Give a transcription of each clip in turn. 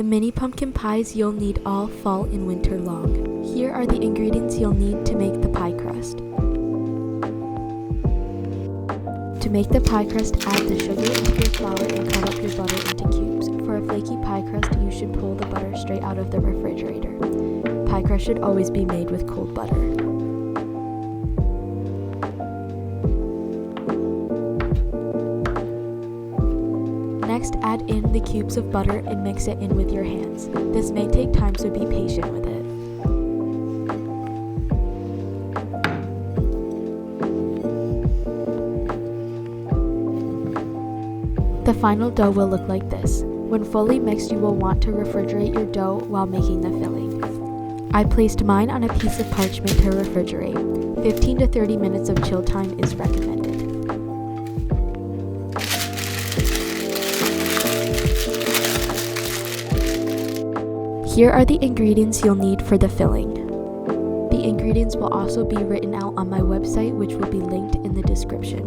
The mini pumpkin pies you'll need all fall and winter long. Here are the ingredients you'll need to make the pie crust. To make the pie crust, add the sugar into your flour and cut up your butter into cubes. For a flaky pie crust, you should pull the butter straight out of the refrigerator. Pie crust should always be made with cold butter. Next, add in the cubes of butter and mix it in with your hands. This may take time, so be patient with it. The final dough will look like this. When fully mixed, you will want to refrigerate your dough while making the filling. I placed mine on a piece of parchment to refrigerate. 15 to 30 minutes of chill time is recommended. Here are the ingredients you'll need for the filling. The ingredients will also be written out on my website, which will be linked in the description.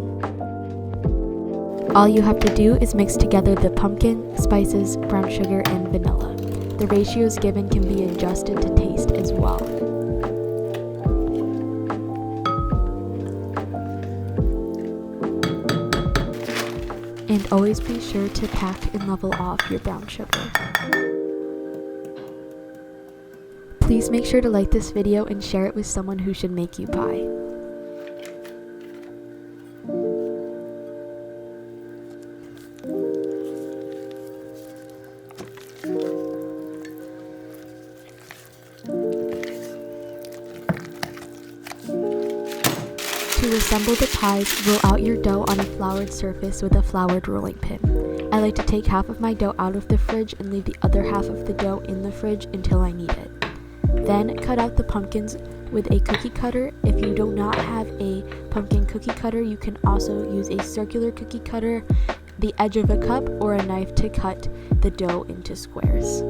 All you have to do is mix together the pumpkin, spices, brown sugar, and vanilla. The ratios given can be adjusted to taste as well. And always be sure to pack and level off your brown sugar. Please make sure to like this video and share it with someone who should make you pie. To assemble the pies, roll out your dough on a floured surface with a floured rolling pin. I like to take half of my dough out of the fridge and leave the other half of the dough in the fridge until I need it. Then cut out the pumpkins with a cookie cutter. If you do not have a pumpkin cookie cutter, you can also use a circular cookie cutter, the edge of a cup, or a knife to cut the dough into squares.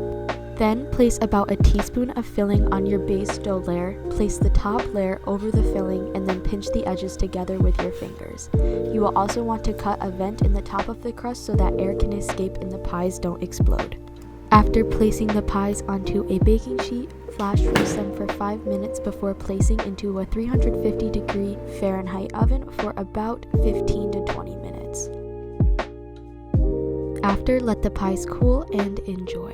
Then place about a teaspoon of filling on your base dough layer, place the top layer over the filling, and then pinch the edges together with your fingers. You will also want to cut a vent in the top of the crust so that air can escape and the pies don't explode. After placing the pies onto a baking sheet, flash roast them for 5 minutes before placing into a 350-degree Fahrenheit oven for about 15 to 20 minutes. After, let the pies cool and enjoy.